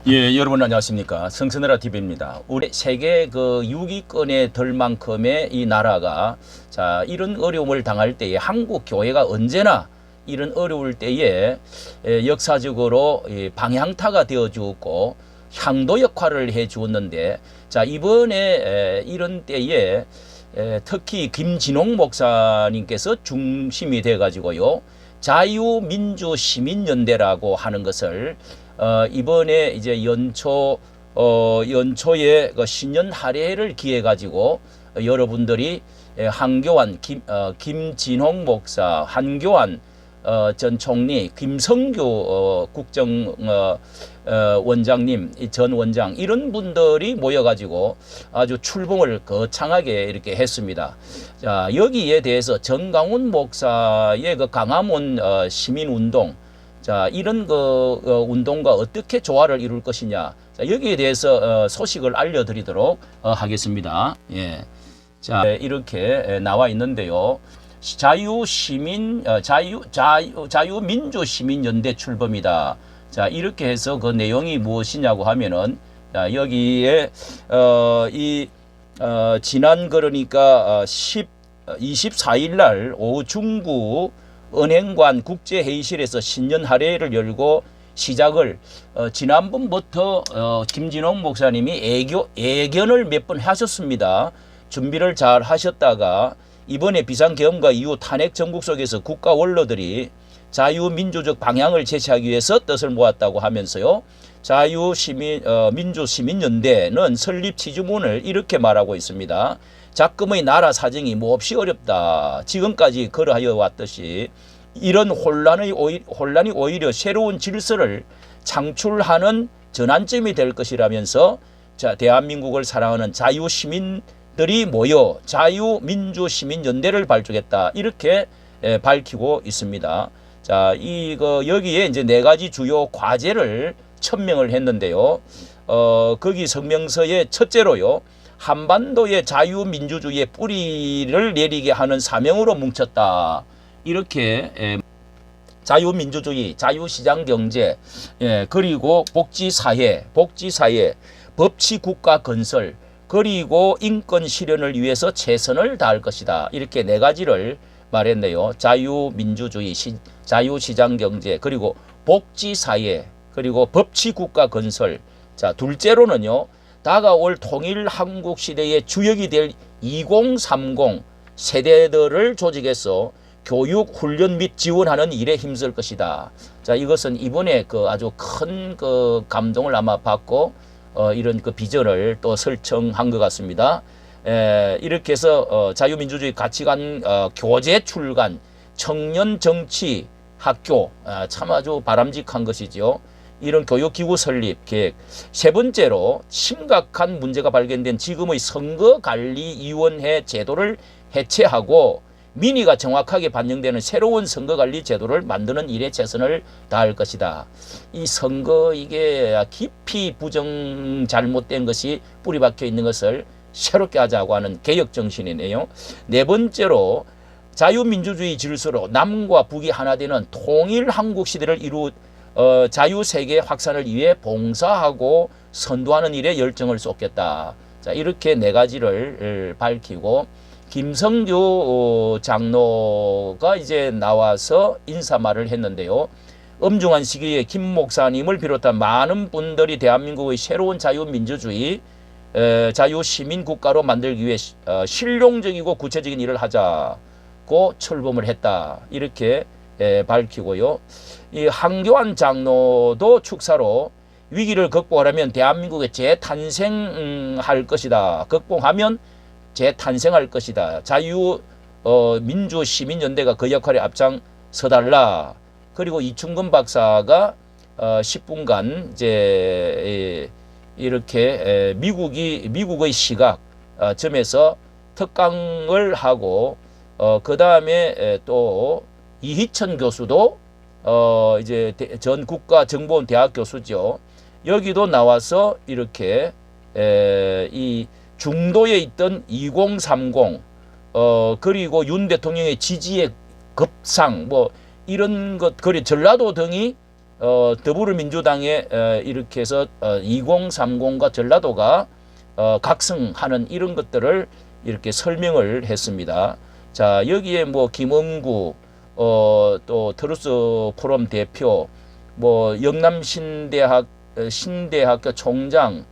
예, 여러분 안녕하십니까. 성선나라 TV입니다. 우리 세계 그 6위권에 들 만큼의 이 나라가 자, 이런 어려움을 당할 때에 한국 교회가 언제나 이런 어려울 때에 역사적으로 방향타가 되어 주었고 향도 역할을 해 주었는데 자, 이번에 이런 때에 특히 김진홍 목사님께서 중심이 돼 가지고요. 자유민주시민연대라고 하는 것을 이번에 이제 연초에 그 신년 할애를 기해 가지고 여러분들이 한교안 김진홍 목사, 한교안 전 총리, 김성규 국정 원장님, 전 원장 이런 분들이 모여가지고 아주 출봉을 거창하게 이렇게 했습니다. 자, 여기에 대해서 정강훈 목사의 그 강화문 시민운동, 자, 이런 그 운동과 어떻게 조화를 이룰 것이냐, 자, 여기에 대해서 소식을 알려드리도록 하겠습니다. 예. 자, 이렇게 나와 있는데요. 자유민주시민연대 출범이다. 자, 이렇게 해서 그 내용이 무엇이냐고 하면은, 자, 여기에, 지난 그러니까, 24일 날 오후 중구 은행관 국제회의실에서 신년 할애를 열고 시작을, 지난번부터, 김진홍 목사님이 애견을 몇 번 하셨습니다. 준비를 잘 하셨다가, 이번에 비상계엄과 이후 탄핵 정국 속에서 국가 원로들이 자유민주적 방향을 제시하기 위해서 뜻을 모았다고 하면서요. 민주시민연대는 설립 취지문을 이렇게 말하고 있습니다. 작금의 나라 사정이 몹시 어렵다. 지금까지 그러하여 왔듯이 이런 혼란이 오히려 새로운 질서를 창출하는 전환점이 될 것이라면서 자, 대한민국을 사랑하는 자유시민들이 모여 자유민주시민연대를 발족했다. 이렇게 밝히고 있습니다. 자, 여기에 이제 4가지 주요 과제를 천명을 했는데요. 거기 성명서의 첫째로요. 한반도의 자유민주주의의 뿌리를 내리게 하는 사명으로 뭉쳤다. 이렇게 자유민주주의, 자유시장경제, 그리고 복지사회, 법치국가 건설, 그리고 인권 실현을 위해서 최선을 다할 것이다. 이렇게 4가지를 말했네요. 자유민주주의, 자유시장경제, 그리고 복지사회, 그리고 법치국가 건설. 자, 둘째로는요. 다가올 통일 한국 시대의 주역이 될 2030 세대들을 조직해서 교육, 훈련 및 지원하는 일에 힘쓸 것이다. 자, 이것은 이번에 그 아주 큰 그 감동을 아마 받고 이런 그 비전을 또 설정한 것 같습니다. 이렇게 해서 자유민주주의 가치관 교재 출간, 청년 정치 학교, 참 아주 바람직한 것이죠. 이런 교육기구 설립 계획. 세 번째로 심각한 문제가 발견된 지금의 선거관리위원회 제도를 해체하고 민의가 정확하게 반영되는 새로운 선거관리 제도를 만드는 일에 최선을 다할 것이다. 이 선거 이게 깊이 잘못된 것이 뿌리박혀 있는 것을 새롭게 하자고 하는 개혁정신이네요. 네 번째로 자유민주주의 질서로 남과 북이 하나 되는 통일 한국 시대를 자유세계 확산을 위해 봉사하고 선도하는 일에 열정을 쏟겠다. 자, 이렇게 4가지를 밝히고 김성규 장로가 이제 나와서 인사말을 했는데요. 엄중한 시기에 김 목사님을 비롯한 많은 분들이 대한민국의 새로운 자유민주주의, 자유시민국가로 만들기 위해 실용적이고 구체적인 일을 하자고 철범을 했다. 이렇게 밝히고요. 이 한교안 장로도 축사로 위기를 극복하려면 대한민국의 재탄생할 것이다. 극복하면 재탄생할 것이다. 민주시민연대가 그 역할에 앞장서달라. 그리고 이충근 박사가 10분간 이제 이렇게 미국의 시각 점에서 특강을 하고 그 다음에 또 이희천 교수도 이제 전 국가정보원 대학 교수죠. 여기도 나와서 이렇게 이 중도에 있던 2030 그리고 윤 대통령의 지지의 급상 뭐 이런 것, 그리고 전라도 등이 더불어민주당에 이렇게 해서 2030과 전라도가 각성하는 이런 것들을 이렇게 설명을 했습니다. 자, 여기에 뭐 김원구 또 트루스 포럼 대표, 뭐 영남신대학교 총장,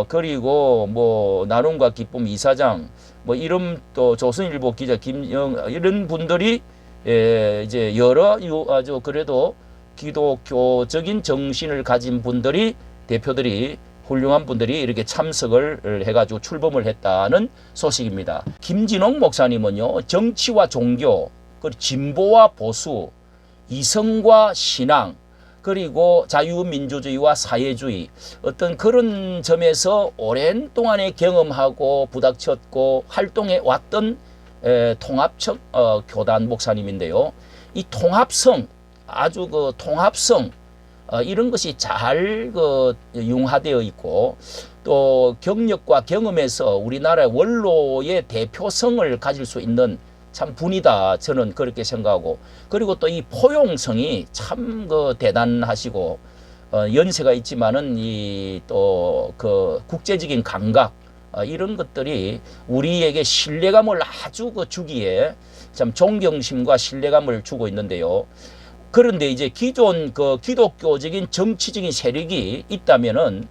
그리고 뭐 나눔과 기쁨 이사장, 뭐 이름 또 조선일보 기자 김영, 이런 분들이 이제 여러 아주 그래도 기독교적인 정신을 가진 분들이, 대표들이, 훌륭한 분들이 이렇게 참석을 해가지고 출범을 했다는 소식입니다. 김진홍 목사님은요, 정치와 종교, 그리고 진보와 보수, 이성과 신앙, 그리고 자유민주주의와 사회주의, 어떤 그런 점에서 오랜 동안에 경험하고 부닥쳤고 활동해 왔던 통합적 교단 목사님인데요. 이 통합성, 아주 그 통합성, 이런 것이 잘 융화되어 있고, 또 경력과 경험에서 우리나라의 원로의 대표성을 가질 수 있는 참 분이다, 저는 그렇게 생각하고, 그리고 또 이 포용성이 참 대단하시고, 연세가 있지만은 이 또 그 국제적인 감각, 이런 것들이 우리에게 신뢰감을 아주 주기에 참 존경심과 신뢰감을 주고 있는데요. 그런데 이제 기존 기독교적인 정치적인 세력이 있다면은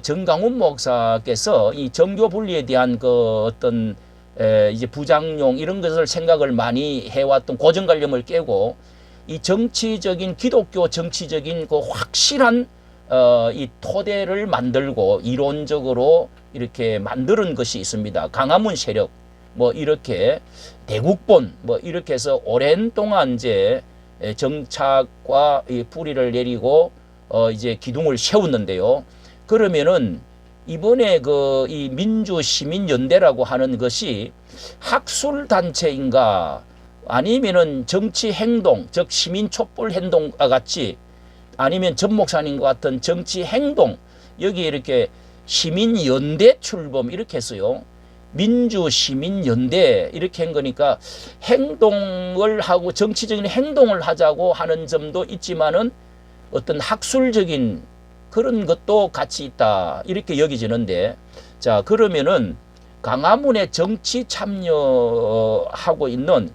정강훈 목사께서 이 정교 분리에 대한 어떤 이제 부작용 이런 것을 생각을 많이 해왔던 고정관념을 깨고, 이 정치적인 기독교 정치적인 확실한 이 토대를 만들고 이론적으로 이렇게 만드는 것이 있습니다. 강화문 세력, 뭐 이렇게 대국본, 뭐 이렇게 해서 오랜 동안 이제 정착과 이 뿌리를 내리고 이제 기둥을 세웠는데요. 그러면은 이번에 이 민주시민연대라고 하는 것이 학술단체인가, 아니면은 정치행동, 즉 시민촛불행동과 같이, 아니면 전 목사님과 같은 정치행동, 여기 이렇게 시민연대 출범 이렇게 했어요. 민주시민연대 이렇게 한 거니까 행동을 하고 정치적인 행동을 하자고 하는 점도 있지만은 어떤 학술적인 그런 것도 같이 있다, 이렇게 여기지는데, 자, 그러면은 강화문에 정치 참여하고 있는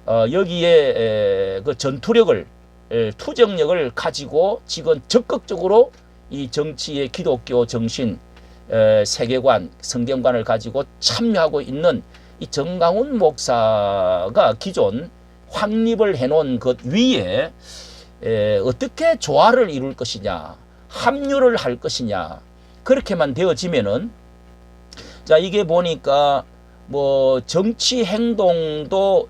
여기에 그 전투력을, 투쟁력을 가지고 지금 적극적으로 이 정치의 기독교 정신, 세계관, 성경관을 가지고 참여하고 있는 이 정강훈 목사가 기존 확립을 해놓은 것 위에 어떻게 조화를 이룰 것이냐, 합류를 할 것이냐, 그렇게만 되어지면은, 자, 이게 보니까 뭐 정치 행동도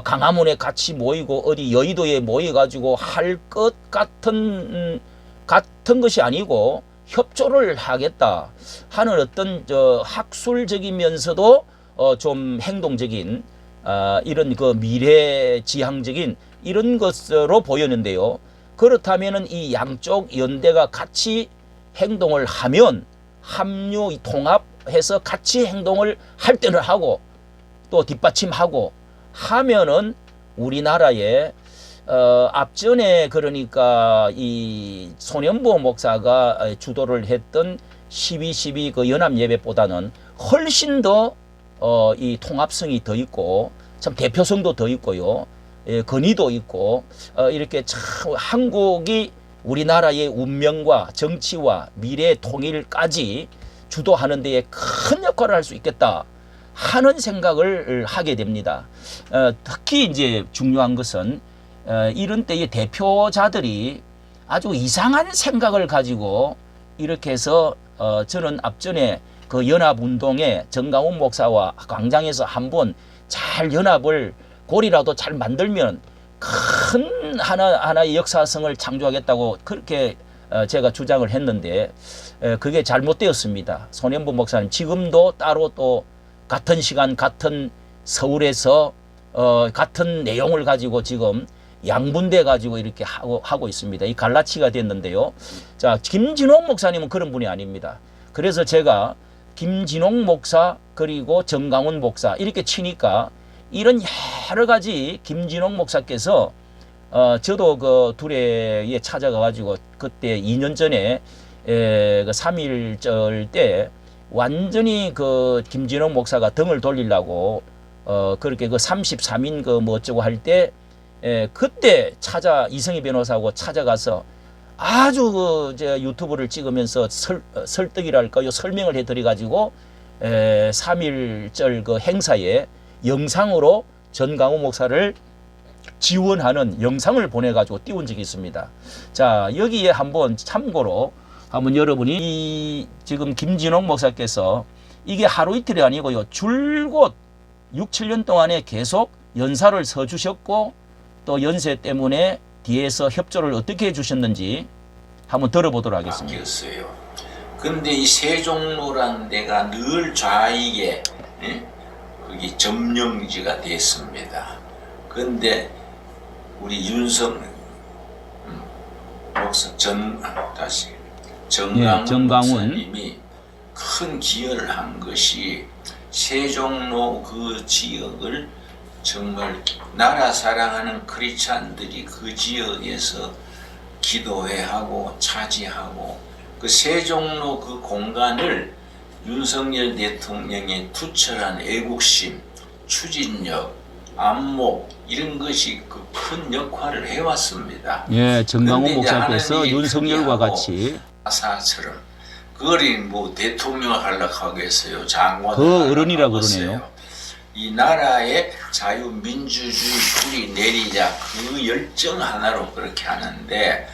강화문에 같이 모이고 어디 여의도에 모여가지고 할 것 같은 것이 아니고 협조를 하겠다 하는 어떤 학술적이면서도 좀 행동적인 이런 미래지향적인 이런 것으로 보였는데요. 그렇다면은 이 양쪽 연대가 같이 행동을 하면, 합류 통합해서 같이 행동을 할 때는 하고 또 뒷받침하고 하면은 우리나라의 앞전에 그러니까 이 손현보 목사가 주도를 했던 12.12 그 연합 예배보다는 훨씬 더 이 통합성이 더 있고 참 대표성도 더 있고요. 건의도 있고 이렇게 참 한국이 우리나라의 운명과 정치와 미래 통일까지 주도하는 데에 큰 역할을 할 수 있겠다 하는 생각을 하게 됩니다. 특히 이제 중요한 것은 이런 때의 대표자들이 아주 이상한 생각을 가지고 이렇게 해서 저는 앞전에 그 연합운동에 정강훈 목사와 광장에서 한번 잘 연합을 고리라도 잘 만들면 큰 하나의 역사성을 창조하겠다고 그렇게 제가 주장을 했는데 그게 잘못되었습니다. 손현보 목사님 지금도 따로 또 같은 시간 같은 서울에서 같은 내용을 가지고 지금 양분돼 가지고 이렇게 하고 있습니다. 이 갈라치가 됐는데요. 자, 김진홍 목사님은 그런 분이 아닙니다. 그래서 제가 김진홍 목사 그리고 정강훈 목사 이렇게 치니까 이런 여러 가지 김진홍 목사께서 저도 그 두레에 찾아가가지고 그때 2년 전에 그 3.1절 때 완전히 그 김진홍 목사가 등을 돌리려고 그렇게 그 33인 그 뭐 어쩌고 할 때 그때 이성희 변호사하고 찾아가서 아주 그 유튜브를 찍으면서 설득이랄까요, 설명을 해드려 가지고 3.1절 그 행사에 영상으로 전강훈 목사를 지원하는 영상을 보내가지고 띄운 적이 있습니다. 자, 여기에 한번 참고로 한번 여러분이 이 지금 김진홍 목사께서 이게 하루 이틀이 아니고요, 줄곧 6, 7년 동안에 계속 연사를 서주셨고 또 연세 때문에 뒤에서 협조를 어떻게 해주셨는지 한번 들어보도록 하겠습니다. 바뀌었어요. 근데 이 세종로란 데가 늘 좌익에 거기 점령지가 됐습니다. 근데 우리 윤석 목사 정강훈 목사님이 큰 기여를 한 것이 세종로 그 지역을 정말 나라 사랑하는 크리스찬들이 그 지역에서 기도회하고 차지하고 그 세종로 그 공간을 윤석열 대통령의 투철한 애국심, 추진력, 안목 이런 것이 그 큰 역할을 해왔습니다. 예, 정강훈 목사께서 윤석열과 같이 아사처럼 그거리 뭐 대통령을 하려고 하겠어요, 장관을 그 어른이라 그러네요. 이 나라의 자유민주주의 뿌리 내리자 그 열정 하나로 그렇게 하는데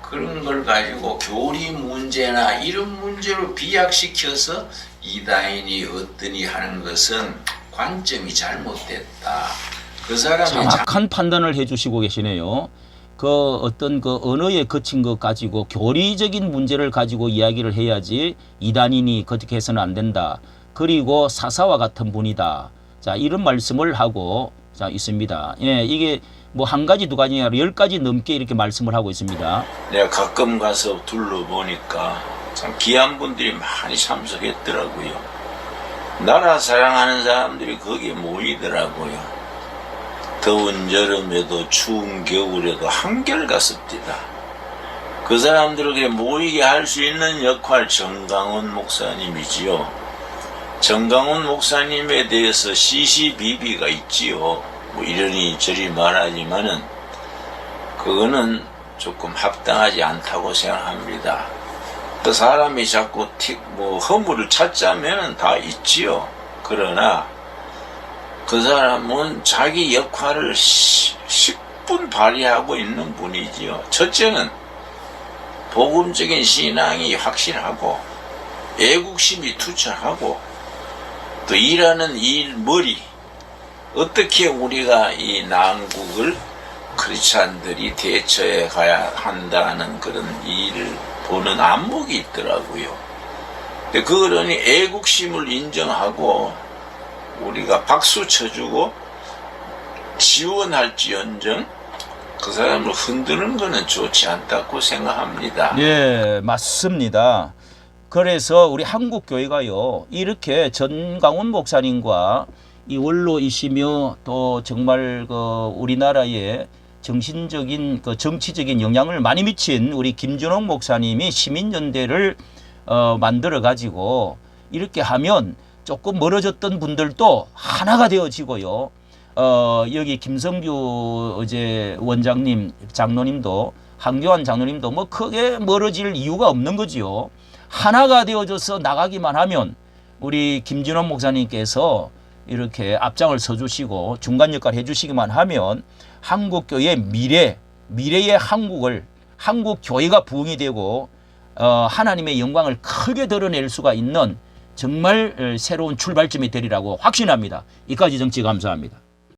그런 걸 가지고 교리 문제나 이런 문제로 비약시켜서 이다인이 어떠니 하는 것은 관점이 잘못됐다. 그 사람이 정확한 판단을 해주시고 계시네요. 그 어떤 그 언어에 거친 것 가지고 교리적인 문제를 가지고 이야기를 해야지 이단인이 그렇게 해서는 안 된다. 그리고 사사와 같은 분이다. 자, 이런 말씀을 하고 있습니다. 예, 이게 뭐 한 가지 두 가지 아니라 10가지 넘게 이렇게 말씀을 하고 있습니다. 내가 가끔 가서 둘러보니까 참 귀한 분들이 많이 참석했더라고요. 나라 사랑하는 사람들이 거기에 모이더라고요. 더운 여름에도 추운 겨울에도 한결같습니다. 그 사람들에게 모이게 할 수 있는 역할 정강훈 목사님이지요. 정강훈 목사님에 대해서 시시비비가 있지요. 뭐 이러니 저리 말하지만은 그거는 조금 합당하지 않다고 생각합니다. 그 사람이 자꾸 허물을 찾자면은 다 있지요. 그러나 그 사람은 자기 역할을 10분 발휘하고 있는 분이지요. 첫째는 복음적인 신앙이 확실하고 애국심이 투철하고 또 일하는 일머리 어떻게 우리가 이 난국을 크리스찬들이 대처해 가야 한다는 그런 일을 보는 안목이 있더라고요. 근데 그러니 애국심을 인정하고 우리가 박수 쳐주고 지원할지언정 그 사람을 흔드는 것은 좋지 않다고 생각합니다. 네, 맞습니다. 그래서 우리 한국교회가요, 이렇게 전강훈 목사님과 이 원로이시며 또 정말 그 우리나라에 정신적인 그 정치적인 영향을 많이 미친 우리 김진홍 목사님이 시민연대를 만들어 가지고 이렇게 하면 조금 멀어졌던 분들도 하나가 되어지고요. 여기 김성규 원장님, 장로님도 한교안 장로님도 뭐 크게 멀어질 이유가 없는 거지요. 하나가 되어져서 나가기만 하면 우리 김진원 목사님께서 이렇게 앞장을 서주시고 중간 역할을 해주시기만 하면 한국교회의 미래의 한국 교회가 부흥이 되고 하나님의 영광을 크게 드러낼 수가 있는 정말 새로운 출발점이 되리라고 확신합니다. 이까지 정치 감사합니다.